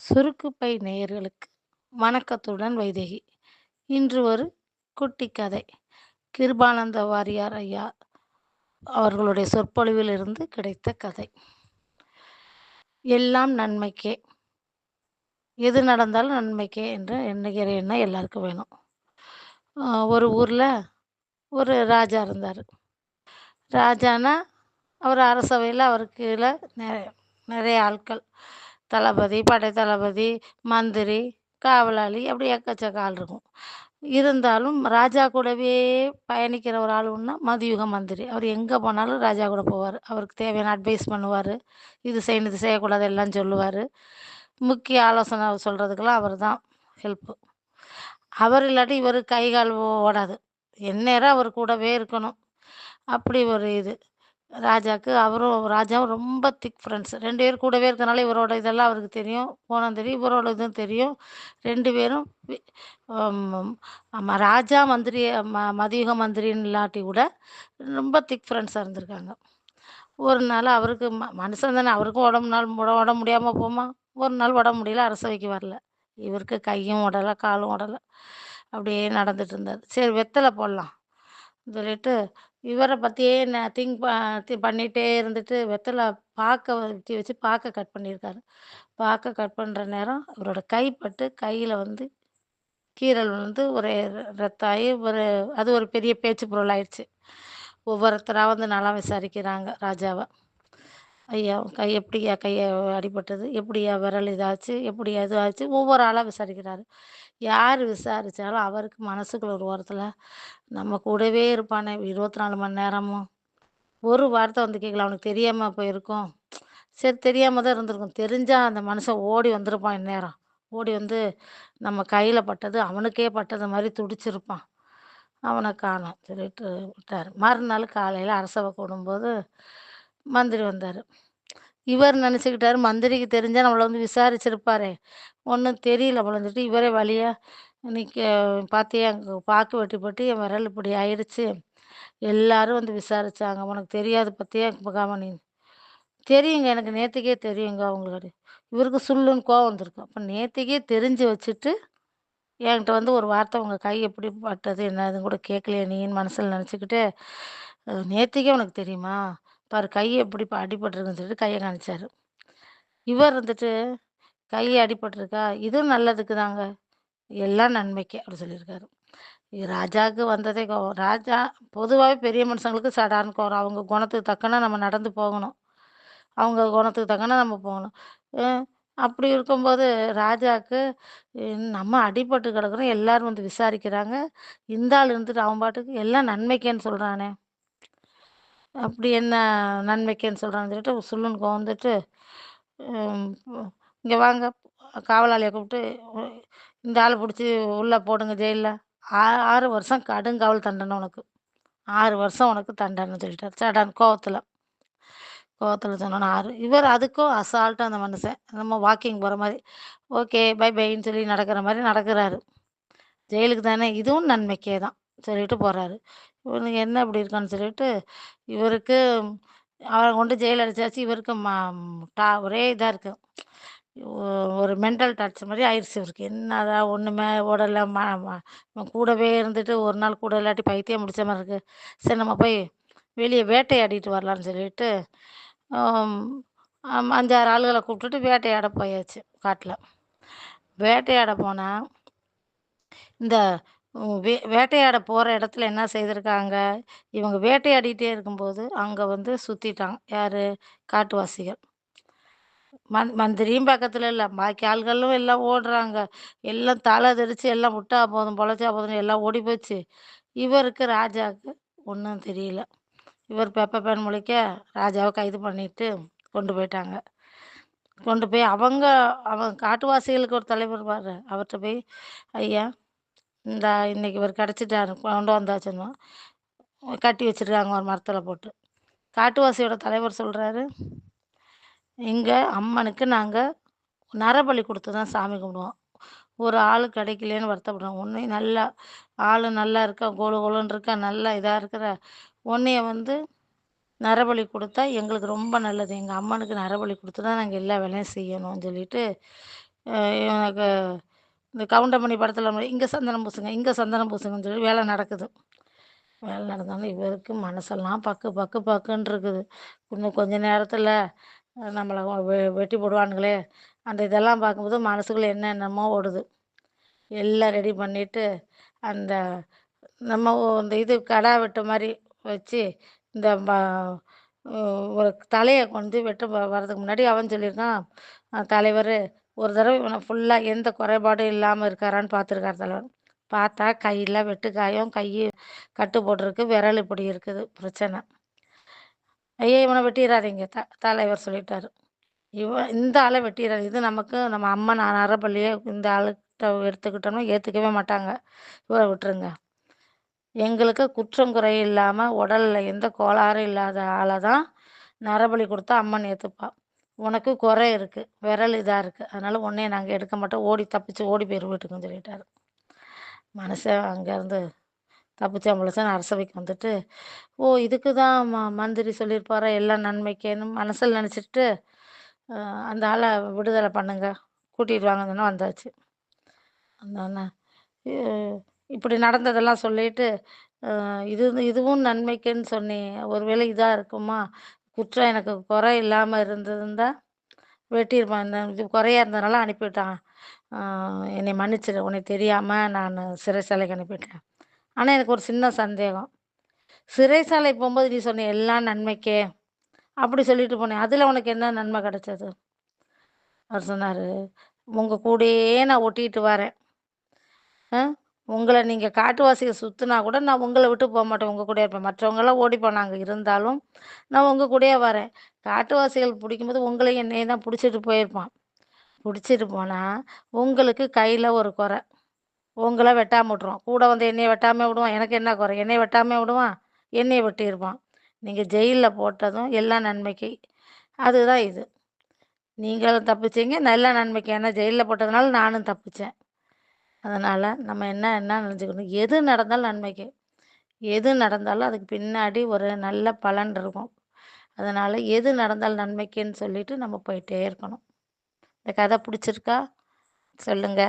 சுருக்கு பை நேயர்களுக்கு வணக்கத்துடன் வைதேகி. இன்று ஒரு குட்டி கதை. கிருபானந்த வாரியார் ஐயா அவர்களுடைய சொற்பொழிவிலிருந்து கிடைத்த கதை. எல்லாம் நன்மைக்கே, எது நடந்தாலும் நன்மைக்கே என்று எண்ணுகிற எண்ணம் எல்லாருக்கும் வேணும். ஒரு ஊரில் ஒரு ராஜா இருந்தார். ராஜானா அவர் அரசவையில் அவருக்கு கீழே நிறைய ஆட்கள், தளபதி, படை தளபதி, மந்திரி, காவலாளி, அப்படி எக்கச்சக்க ஆள் இருக்கும். இருந்தாலும் ராஜா கூடவே பயணிக்கிற ஒரு ஆள் ஒன்றா மதியுக மந்திரி. அவர் எங்கே போனாலும் ராஜா கூட போவார். அவருக்கு தேவையான அட்வைஸ் பண்ணுவார். இது செய்யணும், இது செய்யக்கூடாது எல்லாம் சொல்லுவார். முக்கிய ஆலோசனை சொல்கிறதுக்கெல்லாம் அவர் தான் ஹெல்ப்பு. அவர் இல்லாட்டி இவர் கை கால் ஓடாது. எந்நேரம் அவர் கூடவே இருக்கணும். அப்படி ஒரு இது ராஜாவுக்கு. ராஜாவும் ரொம்ப திக் ஃப்ரெண்ட்ஸ். 2 பேர் கூடவே இருக்கனால இவரோட இதெல்லாம் அவருக்கு தெரியும். போனதும் தெரியும், இவரோட இதுவும் தெரியும். 2 பேரும் ஆமாம், ராஜா மந்திரி மதியுக மந்திரின்னு இல்லாட்டி கூட ரொம்ப திக் ஃப்ரெண்ட்ஸாக இருந்திருக்காங்க. ஒரு நாள் அவருக்கு மனுஷன் தானே, அவருக்கும் உடம்பு முடியாமல் போமா. ஒரு நாள் உடம்பு முடியல, அரசவைக்கு வரல. இவருக்கு கையும் உடலை, காலும் உடலை. அப்படியே நடந்துட்டு இருந்தார். சரி, வெத்தலை போடலாம் சொல்லிட்டு இவரை பற்றியே பண்ணிகிட்டே இருந்துட்டு வெத்தலை பாக்க வச்சு பாக்க கட் பண்ணியிருக்காரு. பாக்க கட் பண்ணுற நேரம் இவரோட கைப்பட்டு கையில் வந்து கீறல் விழுந்து ஒரே ரத்தம் ஆகி அது ஒரு பெரிய பேச்சு பொருள் ஆயிடுச்சு. ஒவ்வொருத்தராக வந்து நலம் விசாரிக்கிறாங்க ராஜாவை. ஐயா எப்படியா கையை அடிபட்டது, எப்படியா விரல் இதாச்சு, எப்படியா இது ஆச்சு, ஒவ்வொரு ஆளாக விசாரிக்கிறாரு. யார் விசாரித்தாலும் அவருக்கு மனசுக்குள்ள ஒரு ஓரத்தில் நம்ம கூடவே இருப்பானே 24 மணி நேரமும், ஒரு வார்த்தை வந்து கேட்கல. அவனுக்கு தெரியாமல் போயிருக்கும். சரி, தெரியாமல் தான் இருந்திருக்கும். தெரிஞ்சால் அந்த மனுஷன் ஓடி வந்திருப்பான். இந்நேரம் ஓடி வந்து நம்ம கையில் பட்டது அவனுக்கே பட்டது மாதிரி துடிச்சிருப்பான். அவனை காணோம் சொல்லிட்டு விட்டார். மறுநாள் காலையில் அரசவை கூடும்போது மந்திரி வந்தார். இவர் நினச்சிக்கிட்டாரு மந்திரிக்கு தெரிஞ்சால் நம்மளை வந்து விசாரிச்சிருப்பாரே, ஒன்றும் தெரியல போலந்துட்டு இவரே வழியா இன்னைக்கு பார்த்தியா அங்கே பாக்கு வெட்டிப்பட்டு என் விரல் இப்படி ஆயிடுச்சு, எல்லாரும் வந்து விசாரிச்சாங்க, உனக்கு தெரியாது பார்த்தியா இப்போ கவனி. தெரியுங்க, எனக்கு நேற்றுக்கே தெரியுங்க அவங்களுக்கு. இவருக்கு சுள்ளுன்னு கோவம் வந்திருக்கு. அப்போ நேற்றுக்கே தெரிஞ்சு வச்சுட்டு என்கிட்ட வந்து ஒரு வார்த்தை உங்கள் கை எப்படி பட்டது என்னதுன்னு கூட கேட்கலையே நீன்னு மனசில் நினச்சிக்கிட்டு, நேற்றுக்கே உனக்கு தெரியுமா, பாரு கை எப்படி அடிபட்டிருக்குன்னு சொல்லிட்டு கையை காமிச்சாரு. இவர் வந்துட்டு கை அடிபட்டிருக்கா, இதுவும் நல்லதுக்கு தாங்க, எல்லாம் நன்மைக்கு அப்படி சொல்லியிருக்காரு. ராஜாவுக்கு வந்ததே கோவம். ராஜா பொதுவாகவே பெரிய மனுஷங்களுக்கு சடார்னு கோவம். அவங்க குணத்துக்கு தக்கன நம்ம நடந்து போகணும். அவங்க குணத்துக்கு தக்கன நம்ம போகணும். அ அப்படி இருக்கும்போது ராஜாவுக்கு நம்ம அடிபட்டு கிடக்குறோம், எல்லாரும் வந்து விசாரிக்கிறாங்க. இந்த ஆள் இருந்துட்டு அவன் பாட்டுக்கு எல்லாம் நன்மைக்கேன்னு சொல்கிறானே, அப்படி என்ன நன்மைக்கேன்னு சொல்கிறான்னு சொல்லிட்டு சுள்ளுன்னு கோவம் வந்துட்டு, இங்கே வாங்க காவலாளியை கூப்பிட்டு இந்த ஆளை பிடிச்சி உள்ளே போடுங்க ஜெயிலில். 6 வருஷம் கடுங்காவல் தண்டனை உனக்கு, 6 வருஷம் உனக்கு தண்டனைன்னு சொல்லிட்டார். சடான் கோவத்தில் சொன்னோன்னு 6. இவர் அதுக்கும் அசால்ட்டாக அந்த மனுஷன் நம்ம வாக்கிங் போகிற மாதிரி ஓகே பை பைன்னு சொல்லி நடக்கிற மாதிரி நடக்கிறாரு. ஜெயிலுக்கு தானே, இதுவும் நன்மைக்கே தான் சொல்லிட்டு போகிறாரு. இவனுக்கு என்ன இப்படி இருக்கான்னு சொல்லிட்டு இவருக்கு அவரை கொண்டு ஜெயில் அடைச்சாச்சு. இவருக்கு ஒரே இதாக இருக்கு, ஒரு மென்டல் டார்ச்சர் மாதிரி ஆயிடுச்சு இவருக்கு. என்னதான் ஒன்றுமே ஓடலை, கூடவே இருந்துட்டு ஒரு நாள் கூட இல்லாட்டி பைத்தியம் முடிச்ச மாதிரி இருக்குது. சரி, நம்ம போய் வெளியே வேட்டையாடிட்டு வரலான்னு சொல்லிட்டு 5, 6 ஆளுகளை கூப்பிட்டுட்டு வேட்டையாட போயாச்சு காட்டில். வேட்டையாட போனால் இந்த வேட்டையாட போகிற இடத்துல என்ன செய்திருக்காங்க, இவங்க வேட்டையாடிட்டே இருக்கும்போது அங்கே வந்து சுற்றிட்டாங்க யார், காட்டுவாசிகள். மந்திரியும் பக்கத்தில் இல்லை, பாக்கி ஆள்களும் எல்லாம் ஓடுறாங்க. எல்லாம் தலை தெரிச்சு எல்லாம் விட்டா போதும் பொழைச்சா போதும்னு எல்லாம் ஓடி போச்சு. இவருக்கு ராஜாவுக்கு ஒன்றும் தெரியல. இவர் பெப்ப பேன் முழிக்க ராஜாவை கைது பண்ணிட்டு கொண்டு போயிட்டாங்க. கொண்டு போய் அவங்க காட்டுவாசிகளுக்கு ஒரு தலைவர் பாரு, அவர்கிட்ட போய் ஐயா இன்னைக்கு இவர் கிடச்சிட்டாரு, கொண்டு வந்தாச்சுன்னா கட்டி வச்சிருக்காங்க ஒரு மரத்தில் போட்டு. காட்டுவாசியோட தலைவர் சொல்கிறாரு, இங்கே அம்மனுக்கு நாங்கள் நரபலி கொடுத்து தான் சாமி கும்பிடுவோம். ஒரு ஆள் கிடைக்கலேன்னு வருத்தப்படுறோம். உன்னை நல்லா ஆள் நல்லா இருக்கா, கோலு கோலுன்னு இருக்கா, நல்லா இதாக இருக்கிற உன்னைய வந்து நரபலி கொடுத்தா எங்களுக்கு ரொம்ப நல்லது. எங்கள் அம்மனுக்கு நரபலி கொடுத்து தான் நாங்கள் எல்லா வேலையும் செய்யணும்னு சொல்லிட்டு எனக்கு இந்த கவுண்டமணி படத்துல இங்க சந்தனம் பூசுங்க, இங்க சந்தனம் பூசுங்கன்னு சொல்லி வேலை நடக்குது. வேலை நடந்தோனே இவருக்கு மனசெல்லாம் பக்கு பக்கு பக்குன்னு இருக்குது. இன்னும் கொஞ்ச நேரத்துல நம்மள வெட்டி போடுவானுங்களே! அந்த இதெல்லாம் பார்க்கும்போது மனசுக்குள்ள என்னென்னமோ ஓடுது. எல்லாம் ரெடி பண்ணிட்டு, அந்த நம்ம இந்த இது கடா வெட்டு மாரி வச்சு, இந்த ஒரு தலைய கொண்டு வெட்ட வரதுக்கு முன்னாடி அவன் சொல்லியிருக்கான், தலைவரு ஒரு தடவ இவன ஃபுல்லா எந்த குறைபாடும் இல்லாம இருக்காரான்னு பார்த்துருக்காரு தலைவர். பார்த்தா கையில வெட்டுக்காயம், கட்டு போட்டிருக்கு, விரல் இப்படி இருக்குது பிரச்சனை. ஐய! இவன வெட்டிறாதீங்க தலைவர் சொல்லிட்டாரு. இந்த ஆள வெட்டிறாதீங்க. இது நமக்கு நம்ம அம்மன் அறப்பள்ளியே இந்த ஆளுகிட்ட எடுத்துக்கிட்டோம்னா ஏத்துக்கவே மாட்டாங்க. இவர விட்டுருங்க. எங்களுக்கு குற்றம் குறை இல்லாம உடல்ல எந்த கோளாறும் இல்லாத ஆள தான் நரபலி குடுத்தா அம்மன் ஏத்துப்பா. உனக்கு குறை இருக்கு. விரல் இதா இருக்கு. அதனால உன்னைய நாங்க எடுக்க மாட்டோம். தப்பிச்சு ஓடி போயிரு வீட்டுக்குன்னு சொல்லிட்டாரு. மனுஷன் அங்கேருந்து தப்பிச்சான் பிழைச்சான் அரசவைக்கு வந்துட்டு, ஓ! இதுக்கு தான் மந்திரி சொல்லியிருப்பாரா எல்லாம் நன்மைக்கேன்னு மனசுல நெனச்சுட்டு, அ அந்த ஆள விடுதலை பண்ணுங்க. கூட்டிட்டு வாங்கன்னு சொன்னா வந்தாச்சு. வந்தோனே, இ இப்படி நடந்ததெல்லாம் சொல்லிட்டு, இதுவும் நன்மைக்குன்னு சொன்னியே, ஒருவேளை இதா இருக்குமா? குற்றம் எனக்கு குறை இல்லாம இருந்திருந்தா வெட்டியிருப்பான். இது குறையா இருந்ததுனால அனுப்பிவிட்டான். அ என்னைய மன்னிச்சிடு. உனக்கு தெரியாம நானு சிறைச்சாலைக்கு அனுப்பிட்டேன். ஆனா எனக்கு ஒரு சின்ன சந்தேகம். சிறைச்சாலை போம்போது நீ சொன்ன எல்லாம் நன்மைக்கே, அப்படி சொல்லிட்டு போனேன். அதுல உனக்கு என்ன நன்மை கிடைச்சது? அவர் சொன்னாரு, உங்க கூடயே நான் ஒட்டிட்டு வரேன். அ உங்கள நீங்க காட்டுவாசிய சுத்துனா கூட நான் உங்கள விட்டு போமாட்டேன். உங்க கூடயே இருப்பேன். மற்றவங்கலாம் ஓடி போனாங்க. இருந்தாலும் நான் உங்க கூடயே வரேன். காட்டுவாசிகள் புடிக்கும்போது உங்களையும் என்னையும் தான் புடிச்சிட்டு போயிருப்பான். புடிச்சிட்டு போனா, உங்களுக்கு கையில ஒரு குறை. உங்கள வெட்டாம விட்டுருவான். கூட வந்து என்னைய வெட்டாம விடுவான். எனக்கு என்ன குறை? என்னைய வெட்டாம விடுவான். என்னைய வெட்டிருவான். நீங்க ஜெயில்ல போட்டதும் எல்லாம் நன்மைக்கு. அதுதான் இது. நீங்களும் தப்பிச்சீங்க, நல்ல நன்மைக்கு. ஏன்னா ஜெயில்ல போட்டதுனால நானும் தப்பிச்சேன். அதனால நம்ம என்ன நினச்சுக்கணும், எது நடந்தாலும் நன்மைக்கு. எது நடந்தாலும் அதுக்கு பின்னாடி ஒரு நல்ல பலன் இருக்கும். அதனால எது நடந்தாலும் நன்மைக்குன்னு சொல்லிட்டு நம்ம போயிட்டே இருக்கணும். இந்த கதை புடிச்சிருக்கா? சொல்லுங்க.